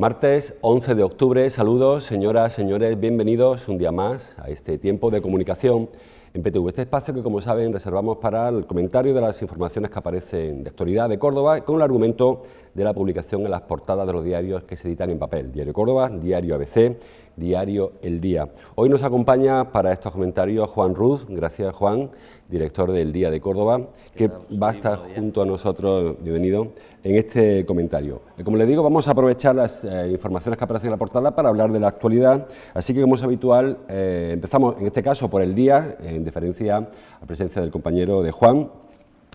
Martes 11 de octubre, saludos señoras, señores, bienvenidos un día más a este tiempo de comunicación en PTV, este espacio que como saben reservamos para el comentario de las informaciones que aparecen de actualidad de Córdoba con el argumento de la publicación en las portadas de los diarios que se editan en papel, Diario Córdoba, Diario ABC, Diario El Día. Hoy nos acompaña para estos comentarios Juan Ruz, gracias Juan, director del Día de Córdoba, que va a estar junto a nosotros, bienvenido, en este comentario. Como les digo, vamos a aprovechar las informaciones que aparecen en la portada para hablar de la actualidad, así que como es habitual, empezamos en este caso por El Día, en deferencia a la presencia del compañero de Juan.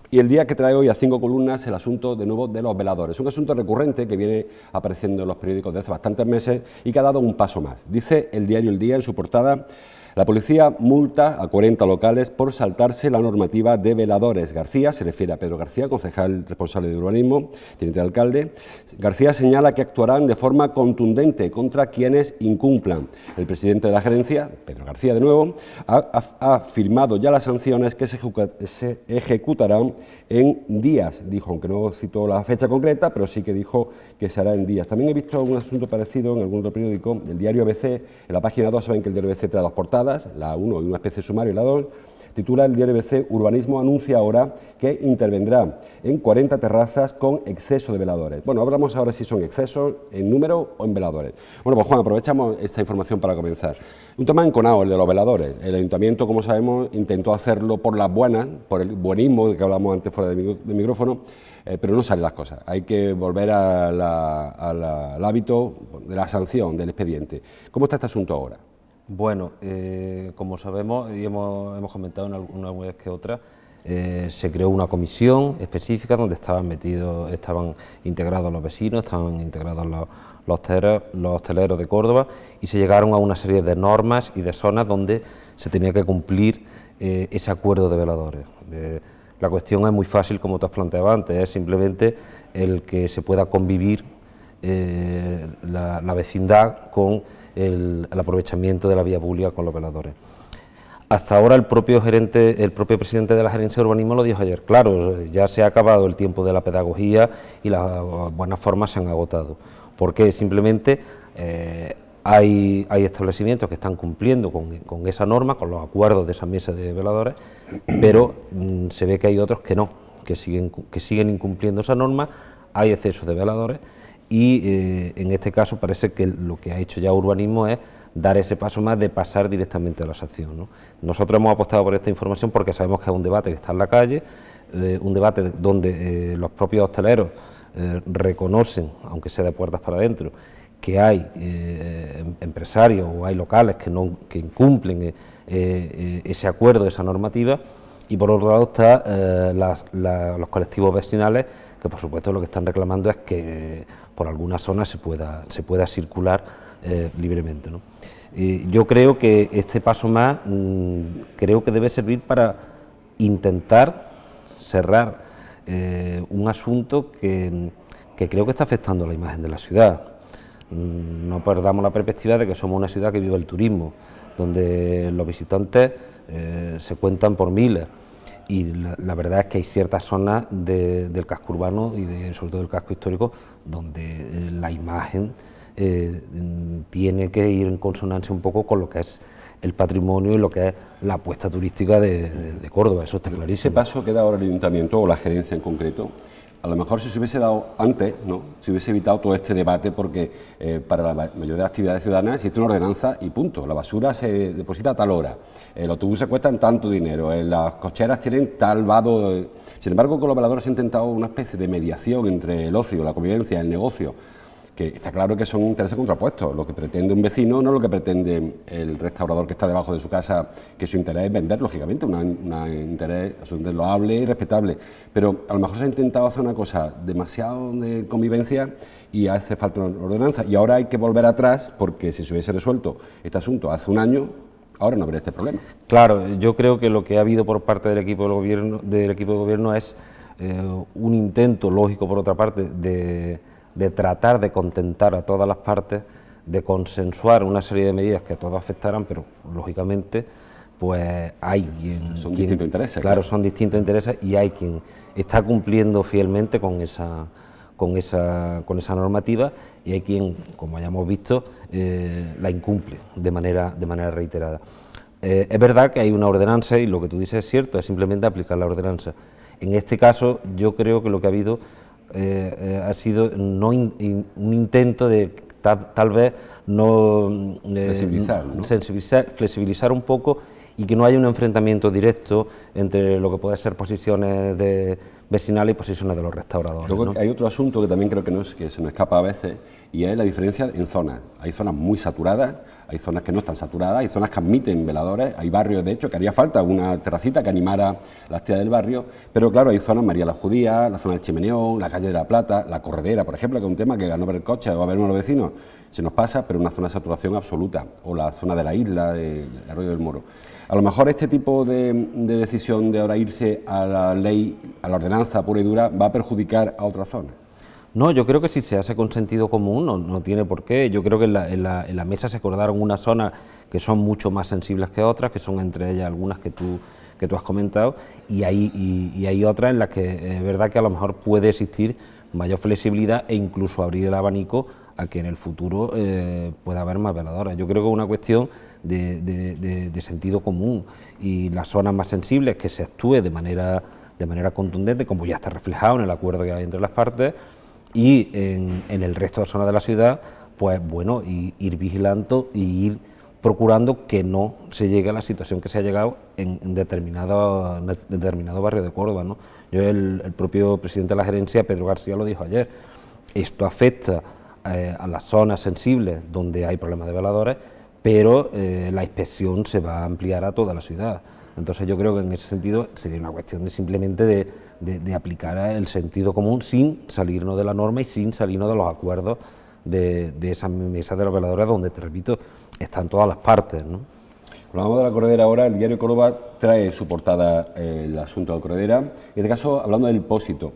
Y El Día que trae hoy a 5 columnas el asunto de nuevo de los veladores, un asunto recurrente que viene apareciendo en los periódicos desde hace bastantes meses y que ha dado un paso más. Dice el diario El Día en su portada: la policía multa a 40 locales por saltarse la normativa de veladores. García, se refiere a Pedro García, concejal responsable de urbanismo, teniente de alcalde. García señala que actuarán de forma contundente contra quienes incumplan. El presidente de la gerencia, Pedro García de nuevo, ha firmado ya las sanciones que se ejecutarán en días, dijo, aunque no citó la fecha concreta, pero sí que dijo que se hará en días. También he visto un asunto parecido en algún otro periódico, el diario ABC, en la página 2, saben que el diario ABC trae dos portadas, la 1 y una especie de sumario y la 2, titula el diario ABC: Urbanismo anuncia ahora que intervendrá en 40 terrazas con exceso de veladores. Bueno, hablamos ahora si son excesos en número o en veladores. Bueno, pues Juan, aprovechamos esta información para comenzar. Un tema enconado, el de los veladores. El Ayuntamiento, como sabemos, intentó hacerlo por las buenas, por el buenismo de que hablamos antes fuera de micrófono, pero no salen las cosas. Hay que volver al hábito de la sanción, del expediente. ¿Cómo está este asunto ahora? Bueno, como sabemos y hemos comentado en alguna vez que otra, se creó una comisión específica donde estaban integrados los vecinos, estaban integrados los hosteleros de Córdoba, y se llegaron a una serie de normas y de zonas donde se tenía que cumplir ese acuerdo de veladores. La cuestión es muy fácil, como tú has planteado antes, es simplemente el que se pueda convivir la vecindad con el aprovechamiento de la vía pública con los veladores. Hasta ahora el propio presidente de la Gerencia de Urbanismo lo dijo ayer: claro, ya se ha acabado el tiempo de la pedagogía y las buenas formas se han agotado, porque simplemente hay establecimientos que están cumpliendo con esa norma, con los acuerdos de esa mesa de veladores, pero se ve que hay otros que no, que siguen incumpliendo esa norma, hay exceso de veladores. Y en este caso parece que lo que ha hecho ya Urbanismo es dar ese paso más de pasar directamente a la sanción, ¿no? Nosotros hemos apostado por esta información porque sabemos que es un debate que está en la calle, un debate donde los propios hosteleros reconocen, aunque sea de puertas para adentro, que hay empresarios o hay locales que incumplen ese acuerdo, esa normativa, y por otro lado está los colectivos vecinales, que por supuesto lo que están reclamando es que por algunas zonas se pueda circular libremente, ¿no? Yo creo que este paso más creo que debe servir para intentar cerrar un asunto que creo que está afectando a la imagen de la ciudad. No perdamos la perspectiva de que somos una ciudad que vive el turismo, donde los visitantes se cuentan por miles. Y la verdad es que hay ciertas zonas del casco urbano y sobre todo del casco histórico donde la imagen tiene que ir en consonancia un poco con lo que es el patrimonio y lo que es la apuesta turística de Córdoba, eso está clarísimo. Ese paso que da ahora el Ayuntamiento o la gerencia en concreto, a lo mejor si se hubiese dado antes, ¿no?, se hubiese evitado todo este debate, porque para la mayoría de las actividades ciudadanas existe una ordenanza y punto. La basura se deposita a tal hora, los autobuses cuestan tanto dinero, las cocheras tienen tal vado. Sin embargo, con los veladores se ha intentado una especie de mediación entre el ocio, la convivencia, el negocio, que está claro que son intereses contrapuestos. Lo que pretende un vecino no es lo que pretende el restaurador que está debajo de su casa, que su interés es vender, lógicamente, un interés absolutamente loable y respetable. Pero a lo mejor se ha intentado hacer una cosa demasiado de convivencia y hace falta una ordenanza. Y ahora hay que volver atrás, porque si se hubiese resuelto este asunto hace un año, ahora no habría este problema. Claro, yo creo que lo que ha habido por parte del equipo de gobierno es un intento, lógico por otra parte, de tratar de contentar a todas las partes, de consensuar una serie de medidas que a todos afectaran, pero lógicamente pues hay quien... Son distintos intereses. Claro, son distintos intereses y hay quien está cumpliendo fielmente con esa con esa normativa, y hay quien, como ya hemos visto, la incumple de manera reiterada. Es verdad que hay una ordenanza y lo que tú dices es cierto, es simplemente aplicar la ordenanza. En este caso yo creo que lo que ha habido ha sido no un intento de tal vez no, flexibilizar un poco y que no haya un enfrentamiento directo entre lo que puede ser posiciones vecinales y posiciones de los restauradores. Luego, ¿no? hay otro asunto que también creo que se nos escapa a veces, y es la diferencia en zonas. Hay zonas muy saturadas, hay zonas que no están saturadas, hay zonas que admiten veladores, hay barrios, de hecho, que haría falta una terracita que animara la actividad del barrio, pero claro, hay zonas, María la Judía, la zona del Chimeneón, la calle de la Plata, la Corredera, por ejemplo, que es un tema que al no ver el coche o a ver a los vecinos se nos pasa, pero una zona de saturación absoluta, o la zona de la isla, de Arroyo del Moro. A lo mejor este tipo de decisión de ahora irse a la ley, a la ordenanza pura y dura, va a perjudicar a otras zonas. No, yo creo que si se hace con sentido común no tiene por qué. Yo creo que en la mesa se acordaron unas zonas que son mucho más sensibles que otras, que son entre ellas algunas que tú has comentado, y hay otras en las que es verdad que a lo mejor puede existir mayor flexibilidad e incluso abrir el abanico a que en el futuro pueda haber más veladoras. Yo creo que es una cuestión de sentido común, y las zonas más sensibles que se actúe de manera contundente, como ya está reflejado en el acuerdo que hay entre las partes, y en el resto de zonas de la ciudad, pues bueno, ir vigilando y ir procurando que no se llegue a la situación que se ha llegado en determinado barrio de Córdoba, ¿no? El propio presidente de la gerencia, Pedro García, lo dijo ayer: esto afecta a las zonas sensibles donde hay problemas de veladores, pero la inspección se va a ampliar a toda la ciudad. Entonces yo creo que en ese sentido sería una cuestión de aplicar el sentido común sin salirnos de la norma y sin salirnos de los acuerdos de esa mesa de los veladores, donde, te repito, están todas las partes, ¿no? Hablamos de la corredera ahora. El diario Córdoba trae su portada el asunto de la corredera. En este caso, hablando del pósito,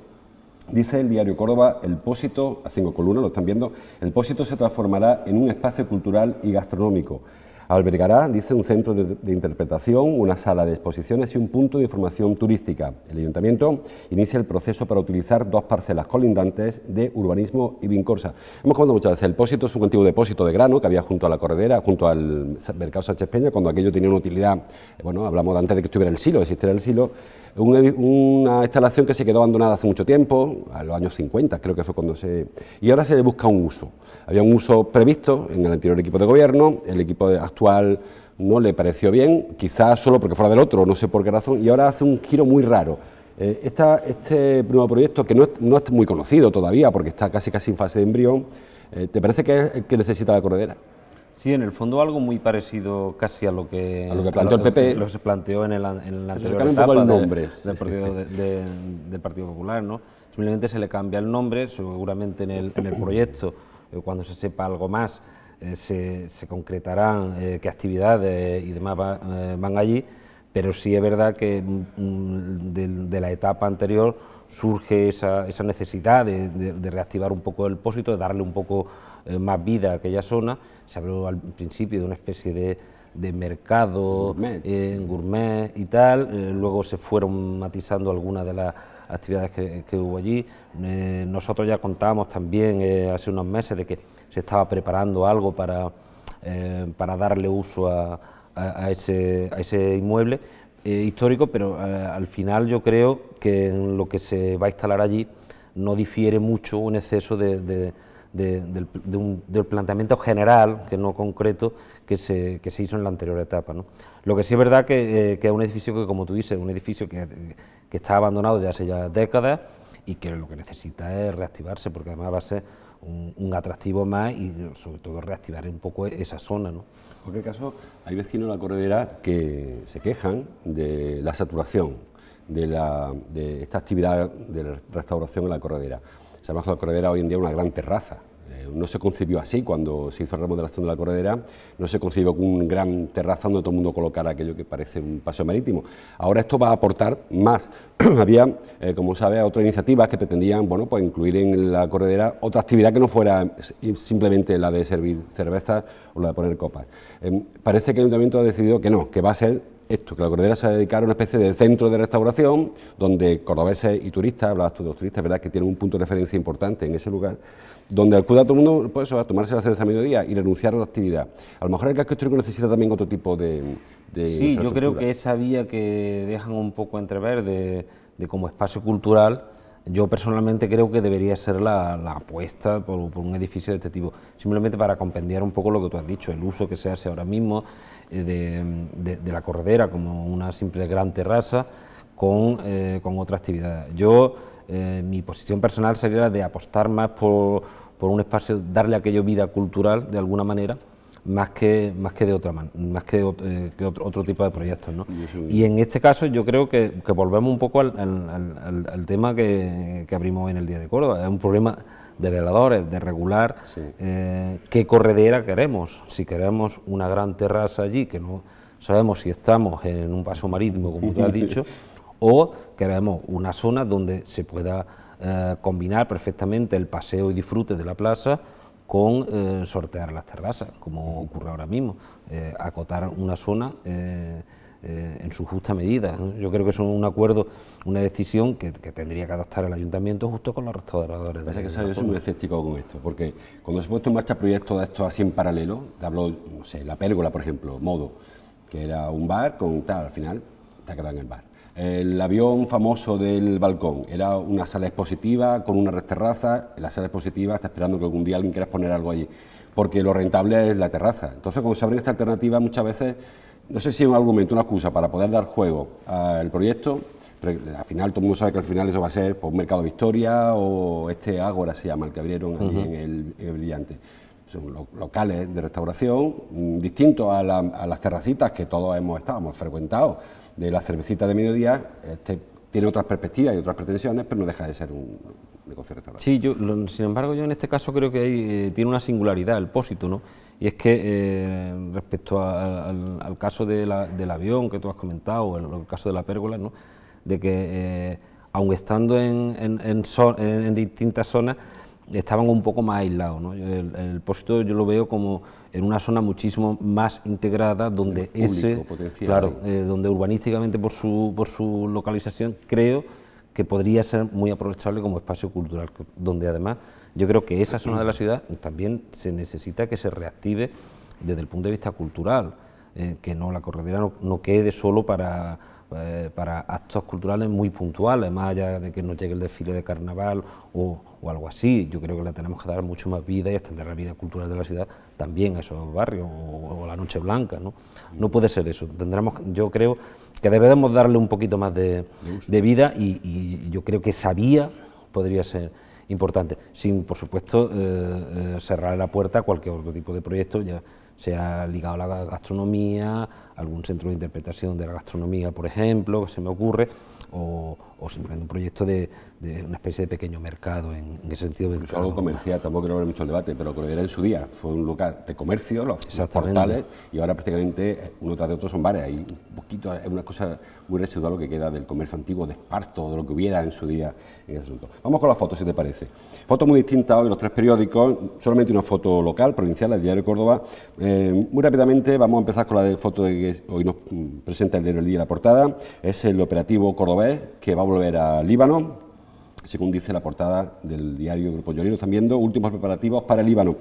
dice el diario Córdoba: el pósito, a 5 columnas, lo están viendo, el pósito se transformará en un espacio cultural y gastronómico. Albergará, dice, un centro de interpretación, una sala de exposiciones y un punto de información turística. El Ayuntamiento inicia el proceso para utilizar 2 parcelas colindantes de urbanismo y Vincorsa. Hemos comentado muchas veces, el pósito es un antiguo depósito de grano que había junto a la corredera, junto al mercado Sánchez Peña, cuando aquello tenía una utilidad, bueno, hablamos de antes de que estuviera el silo, existiera el silo. Una instalación que se quedó abandonada hace mucho tiempo, a los años 50 creo que fue cuando y ahora se le busca un uso. Había un uso previsto en el anterior equipo de gobierno, el equipo actual no le pareció bien, quizás solo porque fuera del otro, no sé por qué razón, y ahora hace un giro muy raro. Este nuevo proyecto, que no es muy conocido todavía porque está casi en fase de embrión, ¿te parece que es el que necesita la corredera? Sí, en el fondo algo muy parecido casi a lo que planteó el PP. Lo se planteó en la anterior etapa del Partido Popular, ¿no? Simplemente se le cambia el nombre, seguramente en el proyecto, cuando se sepa algo más, se concretarán qué actividades y demás van allí, pero sí es verdad que de la etapa anterior surge esa necesidad de reactivar un poco el pósito, de darle un poco más vida a aquella zona. Se habló al principio de una especie de mercado gourmet y tal, luego se fueron matizando algunas de las actividades que hubo allí. Nosotros ya contábamos también hace unos meses de que se estaba preparando algo para darle uso a ese inmueble histórico, pero al final yo creo que en lo que se va a instalar allí no difiere mucho un exceso del planteamiento general, que no concreto, que se hizo en la anterior etapa, ¿no? Lo que sí es verdad que es un edificio que, como tú dices, un edificio que está abandonado desde hace ya décadas y que lo que necesita es reactivarse, porque además va a ser un atractivo más y sobre todo reactivar un poco esa zona, ¿no? En cualquier caso, hay vecinos de la corredera que se quejan de la saturación de esta actividad de restauración en la corredera. Sabemos que la corredera hoy en día es una gran terraza. No se concibió así cuando se hizo la remodelación de la corredera, no se concibió con un gran terraza donde todo el mundo colocara aquello que parece un paseo marítimo. Ahora esto va a aportar más. Había, como sabes, otras iniciativas que pretendían, bueno, pues incluir en la corredera otra actividad que no fuera simplemente la de servir cervezas o la de poner copas. Parece que el Ayuntamiento ha decidido que no, que va a ser esto, que la Corredera se va a dedicar a una especie de centro de restauración donde cordobeses y turistas, hablabas tú de los turistas, verdad que tienen un punto de referencia importante en ese lugar, donde acuda todo el mundo pues, a tomarse la cerveza a mediodía y renunciar a la actividad. A lo mejor el casco histórico necesita también otro tipo de Sí, yo creo que esa vía que dejan un poco entrever de como espacio cultural, yo personalmente creo que debería ser la apuesta por un edificio de este tipo, simplemente para compendiar un poco lo que tú has dicho, el uso que se hace ahora mismo de la Corredera como una simple gran terraza con otra actividad. Yo, mi posición personal sería la de apostar más por un espacio, darle a aquello vida cultural de alguna manera, más que de otra que otro tipo de proyectos, ¿no? Y en este caso yo creo que volvemos un poco al tema que abrimos en el Día de Córdoba. Es un problema de veladores, de regular qué corredera queremos. Si queremos una gran terraza allí, que no sabemos si estamos en un paso marítimo, como tú has dicho, o queremos una zona donde se pueda combinar perfectamente el paseo y disfrute de la plaza con sortear las terrazas, como ocurre ahora mismo, acotar una zona en su justa medida, ¿no? Yo creo que es un acuerdo, una decisión que tendría que adoptar el ayuntamiento justo con los restauradores. Parece que yo soy muy escéptico con esto, porque cuando se ha puesto en marcha proyectos de estos así en paralelo, te hablo, no sé, La Pérgola, por ejemplo, Modo, que era un bar con tal, al final te ha quedado en el bar. El avión famoso del balcón era una sala expositiva con una terraza. La sala expositiva está esperando que algún día alguien quiera poner algo allí, porque lo rentable es la terraza. Entonces, cuando se abren esta alternativa, muchas veces, no sé si es un argumento, una excusa para poder dar juego al proyecto, pero al final todo el mundo sabe que al final eso va a ser por un Mercado Victoria o este Ágora se llama, el que abrieron allí en el Brillante. Son locales de restauración distintos a las terracitas que todos hemos frecuentado, de la cervecita de mediodía. Tiene otras perspectivas y otras pretensiones, pero no deja de ser un negocio de restauración. Sí, sin embargo, yo en este caso creo que tiene una singularidad el Pósito, ¿no? Y es que respecto al caso del avión que tú has comentado, o el caso de la pérgola, ¿no? De que aun estando en distintas zonas, estaban un poco más aislados, ¿no? El Pósito yo lo veo como en una zona muchísimo más integrada, donde donde urbanísticamente por su localización creo que podría ser muy aprovechable como espacio cultural, donde además yo creo que esa zona de la ciudad también se necesita que se reactive desde el punto de vista cultural, que la Corredera no quede solo para actos culturales muy puntuales, más allá de que nos llegue el desfile de carnaval o algo así. Yo creo que le tenemos que dar mucho más vida y extender la vida cultural de la ciudad también a esos barrios, o la Noche Blanca, ¿no? No puede ser eso. Yo creo que debemos darle un poquito más de vida, y yo creo que esa vía podría ser importante, sin, por supuesto, cerrar la puerta a cualquier otro tipo de proyecto, ya sea ligado a la gastronomía, algún centro de interpretación de la gastronomía, por ejemplo, que se me ocurre, o simplemente un proyecto de una especie de pequeño mercado en ese sentido. Algo comercial, tampoco quiero hablar mucho el debate, pero Corredera en su día fue un lugar de comercio, los portales, y ahora prácticamente uno tras de otro son bares. Hay un poquito, es una cosa muy residual lo que queda del comercio antiguo, de esparto, de lo que hubiera en su día en ese asunto. Vamos con las fotos, si te parece. Fotos muy distintas hoy, los tres periódicos, solamente una foto local, provincial, el Diario de Córdoba. Muy rápidamente vamos a empezar con la foto que hoy nos presenta el Diario El Día en la portada. Es el operativo cordobés que va a volver a Líbano, según dice la portada del diario Grupo Llorino. Están viendo últimos preparativos para el Líbano.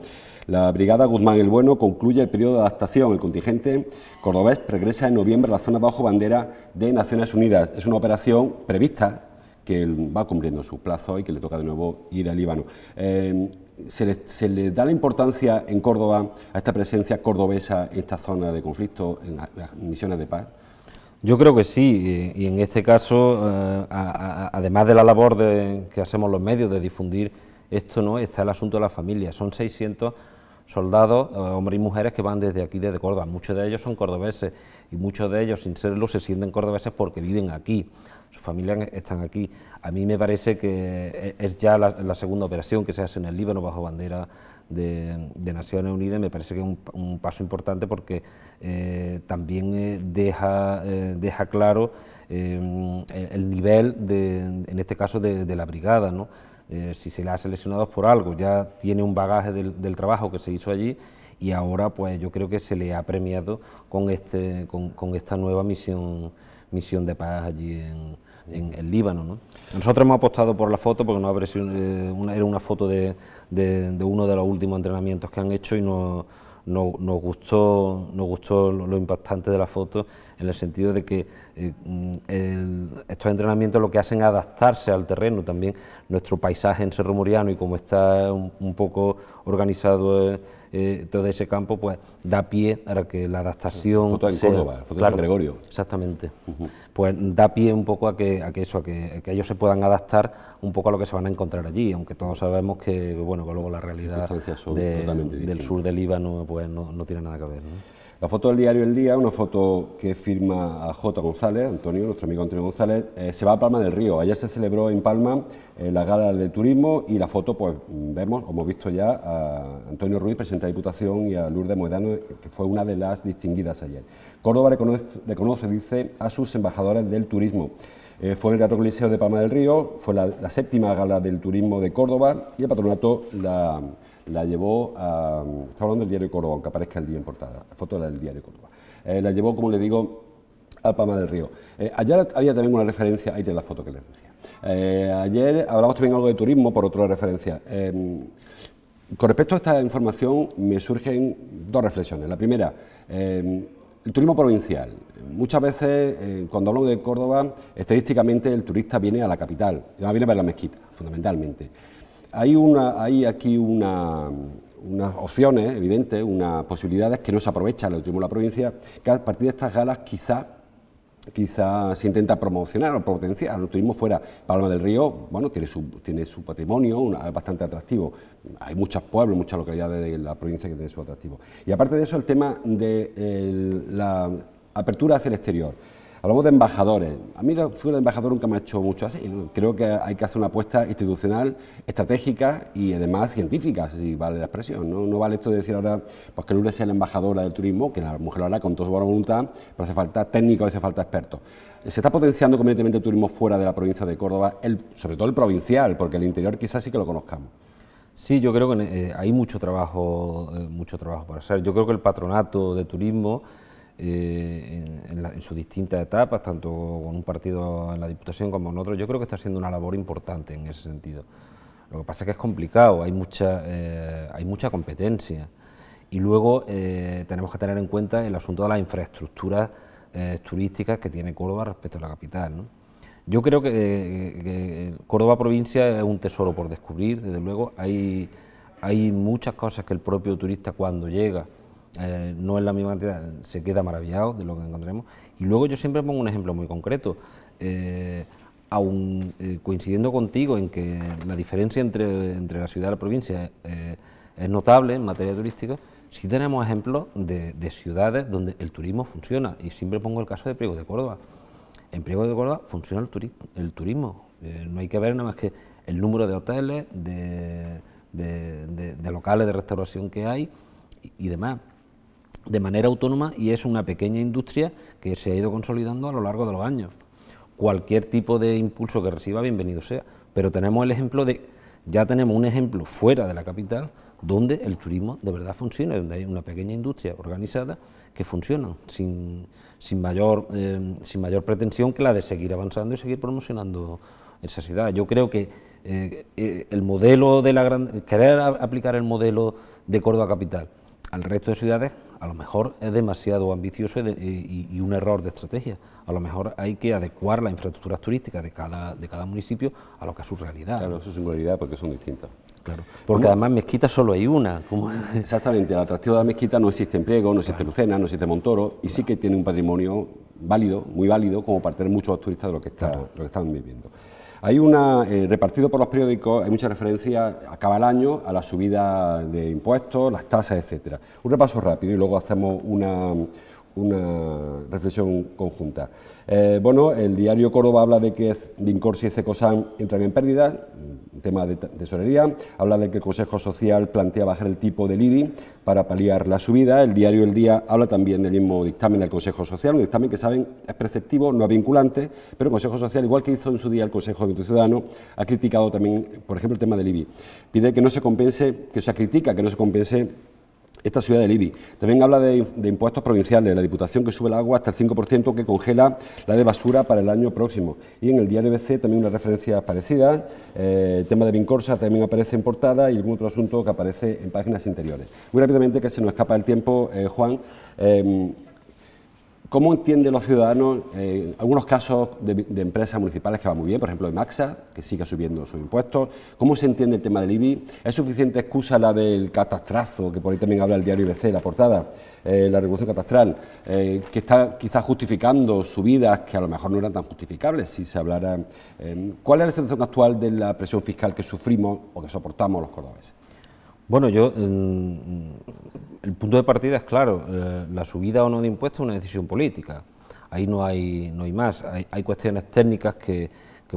La brigada Guzmán el Bueno concluye el periodo de adaptación. El contingente cordobés regresa en noviembre a la zona bajo bandera de Naciones Unidas. Es una operación prevista que va cumpliendo su plazo y que le toca de nuevo ir al Líbano. ¿Se le da la importancia en Córdoba a esta presencia cordobesa en esta zona de conflicto, en las misiones de paz? Yo creo que sí, y en este caso, además de la labor que hacemos los medios de difundir esto, ¿no?, está el asunto de la familia. Son 600 soldados, hombres y mujeres, que van desde aquí, desde Córdoba. Muchos de ellos son cordobeses, y muchos de ellos, sin serlo, se sienten cordobeses porque viven aquí. Sus familias están aquí. A mí me parece que es ya la segunda operación que se hace en el Líbano bajo bandera de Naciones Unidas. Me parece que es un paso importante porque también deja claro el nivel, en este caso, de la brigada, ¿no?, si se le ha seleccionado por algo, ya tiene un bagaje del trabajo que se hizo allí, y ahora pues yo creo que se le ha premiado con esta nueva misión de paz allí en el Líbano, ¿no? Nosotros hemos apostado por la foto porque era una foto de uno de los últimos entrenamientos que han hecho, y nos gustó lo impactante de la foto, en el sentido de que estos entrenamientos lo que hacen es adaptarse al terreno. También nuestro paisaje en Cerro Moriano, y como está un poco organizado todo ese campo, pues da pie para que la adaptación foto en Córdoba, foto en San Gregorio. Exactamente. Pues da pie un poco a que ellos se puedan adaptar un poco a lo que se van a encontrar allí, aunque todos sabemos que, bueno, que luego la realidad del sur del Líbano pues no tiene nada que ver, ¿no? La foto del diario El Día, una foto que firma a J. González, Antonio, nuestro amigo Antonio González, se va a Palma del Río. Ayer se celebró en Palma la gala del turismo, y la foto, pues hemos visto ya a Antonio Ruiz, presidente de la Diputación, y a Lourdes Moedano, que fue una de las distinguidas ayer. Córdoba reconoce, dice, a sus embajadores del turismo. Fue en el Teatro Coliseo de Palma del Río, fue la séptima gala del turismo de Córdoba, y el patronato la llevó a... Estamos hablando del diario Córdoba, aunque aparezca el día en portada, la foto del diario Córdoba. La llevó, como le digo, a Palma del Río. Ayer había también una referencia, ahí tiene la foto que les decía. Ayer hablamos también algo de turismo, por otra referencia. Con respecto a esta información me surgen dos reflexiones. La primera, el turismo provincial. Muchas veces, cuando hablamos de Córdoba, estadísticamente el turista viene a la capital, viene a ver la mezquita, fundamentalmente. Hay aquí unas opciones evidentes, unas posibilidades que no se aprovechan el turismo de la provincia, que a partir de estas galas quizá se intenta promocionar o potenciar el turismo fuera. Palma del Río, bueno, tiene su patrimonio bastante atractivo. Hay muchos pueblos, muchas localidades de la provincia que tienen su atractivo. Y aparte de eso, el tema de la apertura hacia el exterior. Hablamos de embajadores. A mí la figura de embajador nunca me ha hecho mucho así, ¿no? Creo que hay que hacer una apuesta institucional, estratégica y además científica, si vale la expresión. No vale esto de decir ahora pues que Lourdes sea la embajadora del turismo, que la mujer lo hará con toda su buena voluntad, pero hace falta técnicos, hace falta expertos. Se está potenciando convenientemente el turismo fuera de la provincia de Córdoba, sobre todo el provincial, porque el interior quizás sí que lo conozcamos. Sí, yo creo que hay mucho trabajo para hacer. Yo creo que el patronato de turismo, en sus distintas etapas, tanto con un partido en la Diputación como en otro, yo creo que está haciendo una labor importante en ese sentido. Lo que pasa es que es complicado, hay mucha competencia, y luego tenemos que tener en cuenta el asunto de las infraestructuras turísticas que tiene Córdoba respecto a la capital, ¿no? Yo creo que Córdoba provincia es un tesoro por descubrir. Desde luego hay muchas cosas que el propio turista, cuando llega, no es la misma cantidad, se queda maravillado de lo que encontremos. Y luego yo siempre pongo un ejemplo muy concreto, aun coincidiendo contigo en que la diferencia entre la ciudad y la provincia es notable en materia turística, sí tenemos ejemplos de ciudades donde el turismo funciona, y siempre pongo el caso de Priego de Córdoba. En Priego de Córdoba funciona el turismo, no hay que ver nada más que el número de hoteles, de locales de restauración que hay y demás, de manera autónoma, y es una pequeña industria que se ha ido consolidando a lo largo de los años. Cualquier tipo de impulso que reciba, bienvenido sea, pero tenemos el ejemplo ya tenemos un ejemplo fuera de la capital donde el turismo de verdad funciona, donde hay una pequeña industria organizada que funciona sin mayor pretensión que la de seguir avanzando y seguir promocionando esa ciudad. Yo creo que el modelo querer aplicar el modelo de Córdoba capital al resto de ciudades, a lo mejor es demasiado ambicioso y un error de estrategia. A lo mejor hay que adecuar las infraestructuras turísticas de cada municipio a lo que es su realidad. Claro, su singularidad, porque son distintas. Claro, porque además Mezquita solo hay una. Exactamente, el atractivo de la Mezquita no existe en Priego, no existe en Lucena, no existe en Montoro, y sí que tiene un patrimonio válido, muy válido, como para tener muchos turistas de lo que están viviendo. Hay repartido por los periódicos, hay mucha referencia a cada año a la subida de impuestos, las tasas, etcétera. Un repaso rápido y luego hacemos un una reflexión conjunta. Bueno, el diario Córdoba habla de que Vincorsa y Cecosan entran en pérdidas, tema de tesorería, habla de que el Consejo Social plantea bajar el tipo del IBI para paliar la subida. El diario El Día habla también del mismo dictamen del Consejo Social, un dictamen que saben es preceptivo, no es vinculante, pero el Consejo Social, igual que hizo en su día el Consejo de Ciudadano, ha criticado también, por ejemplo, el tema del IBI. Pide que no se compense, que se critica que no se compense esta subida del IBI. También habla de impuestos provinciales, la Diputación que sube el agua hasta el 5%, que congela la de basura para el año próximo. Y en el diario ABC también una referencia parecida, el tema de Vincorsa también aparece en portada y algún otro asunto que aparece en páginas interiores. Muy rápidamente, que se nos escapa el tiempo, Juan, ¿cómo entienden los ciudadanos algunos casos de empresas municipales que van muy bien, por ejemplo de Maxa, que sigue subiendo sus impuestos? ¿Cómo se entiende el tema del IBI? ¿Es suficiente excusa la del catastrazo, que por ahí también habla el diario IBC, la portada, la revolución catastral, que está quizás justificando subidas que a lo mejor no eran tan justificables si se hablara? ¿Cuál es la situación actual de la presión fiscal que sufrimos o que soportamos los cordobeses? Bueno, el punto de partida es claro, la subida o no de impuestos es una decisión política, ahí no hay más, hay cuestiones técnicas que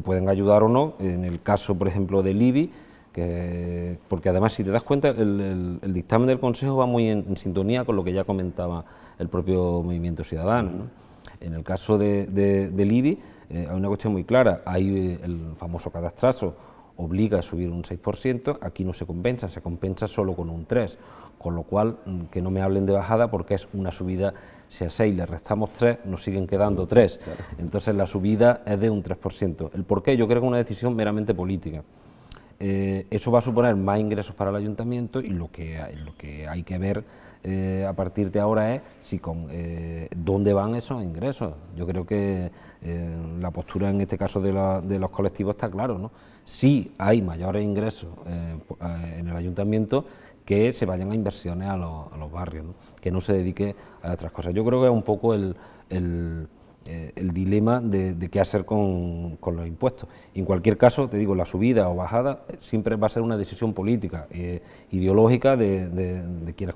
pueden ayudar o no, en el caso, por ejemplo, del IBI, porque además, si te das cuenta, el dictamen del Consejo va muy en sintonía con lo que ya comentaba el propio Movimiento Ciudadano, ¿no? En el caso del IBI hay una cuestión muy clara, hay el famoso cadastrazo, obliga a subir un 6%, aquí no se compensa solo con un 3%, con lo cual que no me hablen de bajada porque es una subida, si a 6 le restamos 3, nos siguen quedando 3, entonces la subida es de un 3%. ¿El por qué? Yo creo que es una decisión meramente política. Eso va a suponer más ingresos para el ayuntamiento y lo que hay que ver a partir de ahora es dónde van esos ingresos. Yo creo que la postura en este caso de los colectivos está claro, ¿no? Sí hay mayores ingresos en el ayuntamiento, que se vayan a inversiones a los barrios, ¿no? Que no se dedique a otras cosas. Yo creo que es un poco el dilema de qué hacer con los impuestos. Y en cualquier caso, te digo, la subida o bajada siempre va a ser una decisión política, ideológica de quienes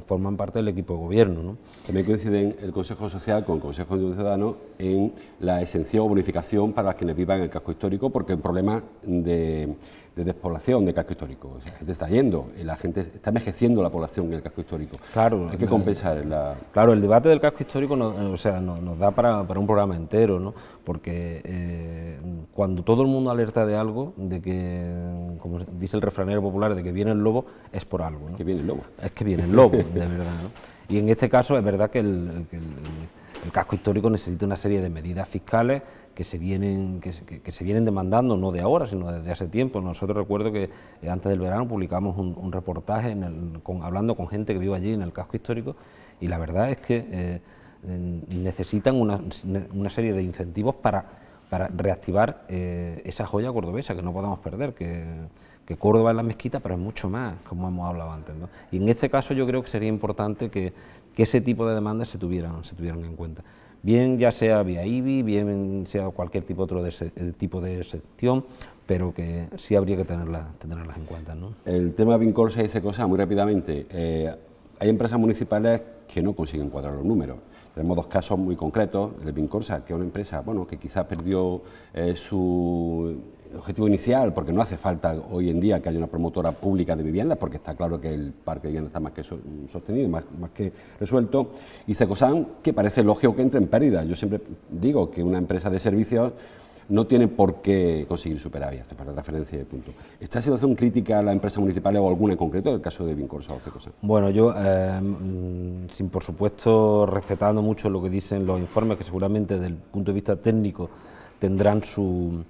forman parte del equipo de gobierno, ¿no? También coinciden el Consejo Social con el Consejo de Ciudadanos en la exención o bonificación para quienes vivan en el casco histórico, porque hay un problema de despoblación de casco histórico. O sea, la gente está yendo, la gente está envejeciendo la población en el casco histórico. Claro, hay que compensar Claro, el debate del casco histórico nos da para un programa entero, ¿no? Porque cuando todo el mundo alerta de algo, de que, como dice el refranero popular, de que viene el lobo, es por algo, ¿no? Que viene el lobo. Es que viene el lobo, de verdad, ¿no? Y en este caso es verdad que el casco histórico necesita una serie de medidas fiscales que se vienen demandando, no de ahora, sino desde hace tiempo. Nosotros recuerdo que antes del verano publicamos un reportaje hablando con gente que vive allí en el casco histórico, y la verdad es que necesitan una serie de incentivos para reactivar esa joya cordobesa que no podamos perder, que Córdoba es la mezquita, pero es mucho más, como hemos hablado antes, ¿no? Y en este caso yo creo que sería importante que ese tipo de demandas se tuvieran en cuenta. Bien ya sea vía IBI, bien sea cualquier tipo de excepción, pero que sí habría que tenerlas en cuenta, ¿no? El tema Vincorsa y Cecosan, muy rápidamente, hay empresas municipales que no consiguen cuadrar los números. Tenemos dos casos muy concretos, el de Vincorsa, que es una empresa que quizás perdió su objetivo inicial, porque no hace falta hoy en día que haya una promotora pública de viviendas, porque está claro que el parque de viviendas está más que sostenido, más que resuelto, y Cecosan, que parece lógico que entre en pérdida. Yo siempre digo que una empresa de servicios no tiene por qué conseguir superávit, hace falta transferencia de punto. ¿Esta situación crítica a las empresas municipales o alguna en concreto, el caso de Vincorsa o Cecosan? Bueno, yo, por supuesto, respetando mucho lo que dicen los informes, que seguramente desde el punto de vista técnico tendrán su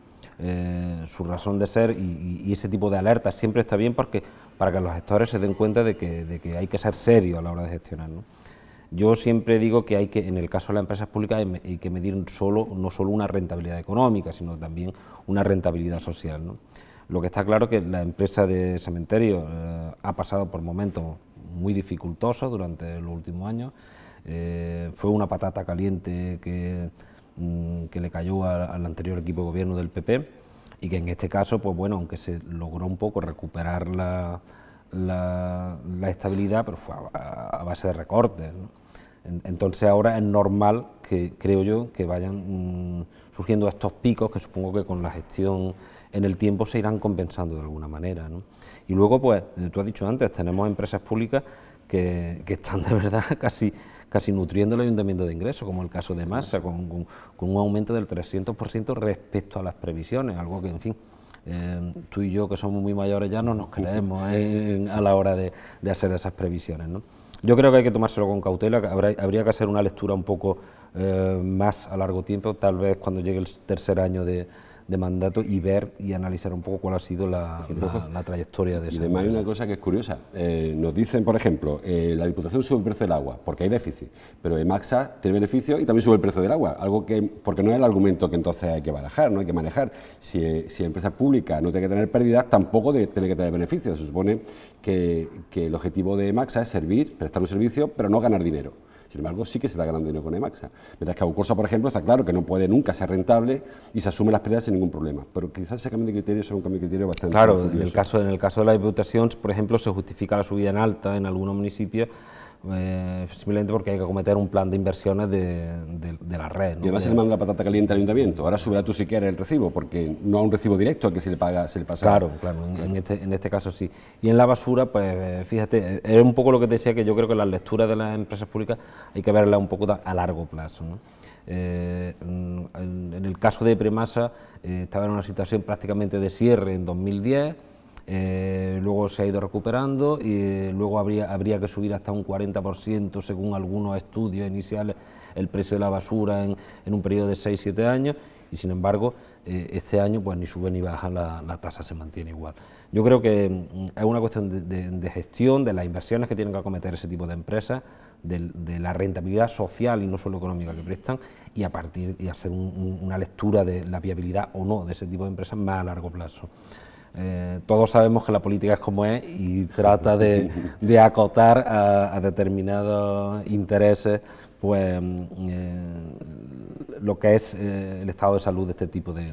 razón de ser, y ese tipo de alertas siempre está bien para que los gestores se den cuenta de que hay que ser serio a la hora de gestionar, ¿no? Yo siempre digo que en el caso de las empresas públicas hay que medir no solo una rentabilidad económica, sino también una rentabilidad social, ¿no? Lo que está claro es que la empresa de cementerio ha pasado por momentos muy dificultosos durante los últimos años. Fue una patata caliente que le cayó al anterior equipo de gobierno del PP, y que en este caso, pues bueno, aunque se logró un poco recuperar la estabilidad, pero fue a base de recortes, ¿no? Entonces ahora es normal que, creo yo, que vayan surgiendo estos picos que supongo que con la gestión en el tiempo se irán compensando de alguna manera, ¿no? Y luego, pues, tú has dicho antes, tenemos empresas públicas que están de verdad casi nutriendo el ayuntamiento de ingresos, como el caso de Masa, con un aumento del 300% respecto a las previsiones, algo que, en fin, tú y yo, que somos muy mayores, ya no nos creemos a la hora de hacer esas previsiones, ¿no? Yo creo que hay que tomárselo con cautela, que habría que hacer una lectura un poco más a largo tiempo, tal vez cuando llegue el tercer año de mandato, y ver y analizar un poco cuál ha sido la trayectoria de esa. Y además hay una cosa que es curiosa, nos dicen, por ejemplo, la Diputación sube el precio del agua porque hay déficit, pero Emaxa tiene beneficio y también sube el precio del agua, algo que, porque no es el argumento que entonces hay que barajar, no hay que manejar. Si la empresa pública no tiene que tener pérdidas, tampoco tiene que tener beneficios. Se supone que el objetivo de Emaxa es prestar un servicio, pero no ganar dinero. Sin embargo, sí que se está ganando dinero con Emaxa. Mientras que Aucorsa, por ejemplo, está claro que no puede nunca ser rentable y se asume las pérdidas sin ningún problema. Pero quizás ese cambio de criterio sea un cambio de criterio bastante curioso. En el caso de la Diputación, por ejemplo, se justifica la subida en alta en algunos municipios simplemente porque hay que acometer un plan de inversiones de la red, ¿no? Y además se le manda la patata caliente al ayuntamiento. Ahora subirá tú si quieres el recibo, porque no a un recibo directo al que se le pasa. Claro, en este caso sí. Y en la basura, pues fíjate, es un poco lo que te decía, que yo creo que las lecturas de las empresas públicas hay que verlas un poco a largo plazo, ¿no? En el caso de Premasa estaba en una situación prácticamente de cierre en 2010. Luego se ha ido recuperando y luego habría que subir hasta un 40%, según algunos estudios iniciales, el precio de la basura en un periodo de 6-7 años, y sin embargo este año pues ni sube ni baja, la tasa se mantiene igual. Yo creo que es una cuestión de gestión, de las inversiones que tienen que acometer ese tipo de empresas, de la rentabilidad social y no solo económica que prestan, y a partir y hacer una lectura de la viabilidad o no de ese tipo de empresas más a largo plazo. Todos sabemos que la política es como es y trata de acotar a determinados intereses, pues lo que es el estado de salud de este tipo de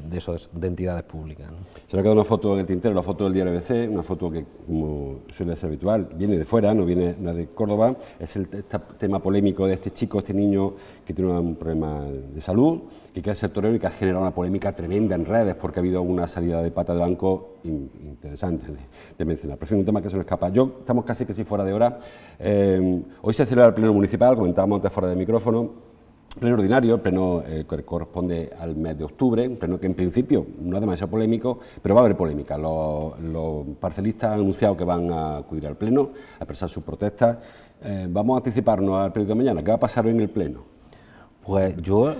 entidades públicas, ¿no? Se me ha quedado una foto en el tintero, la foto del diario ABC, una foto que, como suele ser habitual, viene de fuera, no viene de Córdoba. Es este tema polémico de este chico, este niño que tiene un problema de salud, que quiere ser torero y que ha generado una polémica tremenda en redes porque ha habido una salida de pata de banco interesante de mencionar. Prefiero un tema que se nos escapa. Estamos casi fuera de hora. Hoy se celebra el pleno municipal, comentábamos antes fuera de micrófono. Pleno ordinario, el pleno que corresponde al mes de octubre, un pleno que en principio no es demasiado polémico, pero va a haber polémica. Los parcelistas han anunciado que van a acudir al pleno a expresar sus protestas. Vamos a anticiparnos al pleno de mañana. ¿Qué va a pasar hoy en el pleno? Pues yo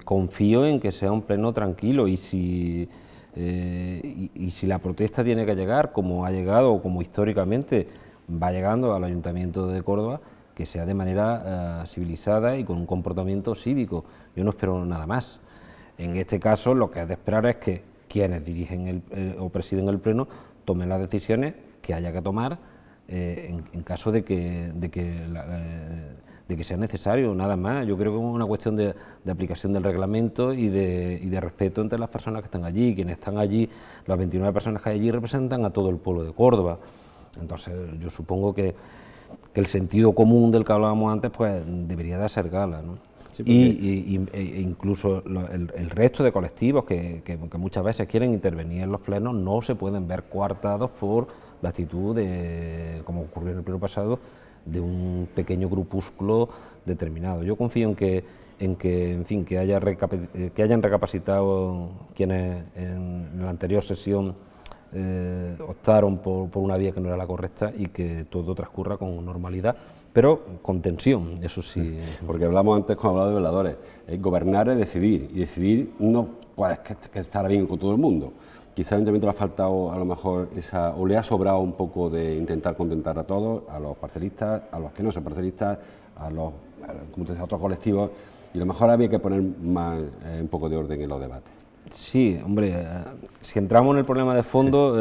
confío en que sea un pleno tranquilo, y si la protesta tiene que llegar, como ha llegado o como históricamente va llegando al Ayuntamiento de Córdoba, que sea de manera civilizada y con un comportamiento cívico. Yo no espero nada más. En este caso, lo que es de esperar es que quienes dirigen o presiden el pleno tomen las decisiones que haya que tomar en caso de que sea necesario, nada más. Yo creo que es una cuestión de aplicación del reglamento y de respeto entre las personas que están allí. Quienes están allí, las 29 personas que hay allí, representan a todo el pueblo de Córdoba. Entonces, yo supongo que el sentido común del que hablábamos antes, pues debería de hacer gala, ¿no? Sí, e incluso el resto de colectivos que muchas veces quieren intervenir en los plenos no se pueden ver coartados por la actitud como ocurrió en el pleno pasado, de un pequeño grupúsculo determinado. Yo confío que hayan recapacitado quienes en la anterior sesión optaron por una vía que no era la correcta, y que todo transcurra con normalidad, pero con tensión, eso sí. Porque hablamos antes, cuando hablaba de veladores, gobernar es decidir, y decidir no puedes que estar bien con todo el mundo. Quizá al Ayuntamiento le ha faltado a lo mejor o le ha sobrado un poco de intentar contentar a todos, a los parcelistas, a los que no son parcelistas, como te decía, a otros colectivos, y a lo mejor había que poner más un poco de orden en los debates. Sí, hombre, si entramos en el problema de fondo,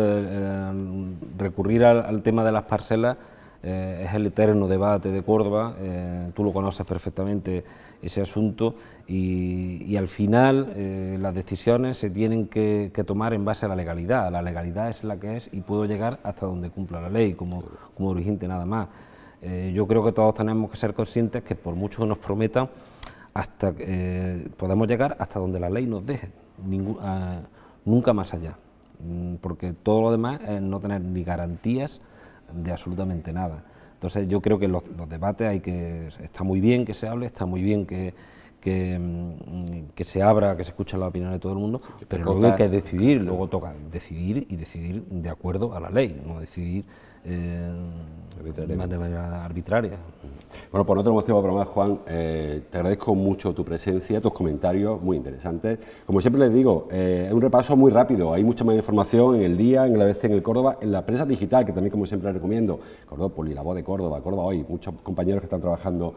recurrir al tema de las parcelas es el eterno debate de Córdoba. Tú lo conoces perfectamente, ese asunto, y al final las decisiones se tienen que tomar en base a la legalidad. La legalidad es la que es y puedo llegar hasta donde cumpla la ley, como dirigente nada más. Yo creo que todos tenemos que ser conscientes que por mucho que nos prometan, hasta podemos llegar hasta donde la ley nos deje, nunca más allá, porque todo lo demás es no tener ni garantías de absolutamente nada. Entonces yo creo que los debates está muy bien que se hable, está muy bien que se abra, que se escuche la opinión de todo el mundo, pero luego hay que decidir, luego toca decidir y decidir de acuerdo a la ley, no decidir de manera arbitraria. Bueno, pues no tenemos tiempo para más, Juan. Te agradezco mucho tu presencia, tus comentarios muy interesantes. Como siempre les digo, es un repaso muy rápido, hay mucha más información en El Día, en el ABC, en el Córdoba, en la prensa digital, que también como siempre recomiendo, Cordópolis, La Voz de Córdoba, Córdoba Hoy, muchos compañeros que están trabajando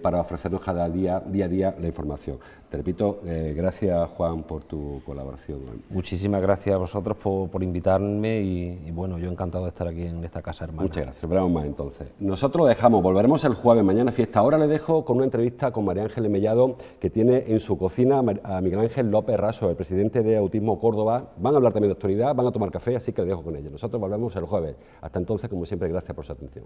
para ofrecernos cada día a día la información. Te repito, gracias, Juan, por tu colaboración. Muchísimas gracias a vosotros por invitarme y bueno, yo encantado de estar aquí en esta casa hermana. Muchas gracias, veremos más entonces. Nosotros lo dejamos, volveremos el jueves, mañana fiesta. Ahora le dejo con una entrevista con María Ángeles Mellado, que tiene en su cocina a Miguel Ángel López Raso, el presidente de Autismo Córdoba. Van a hablar también de actualidad, van a tomar café, así que le dejo con ella. Nosotros volvemos el jueves. Hasta entonces, como siempre, gracias por su atención.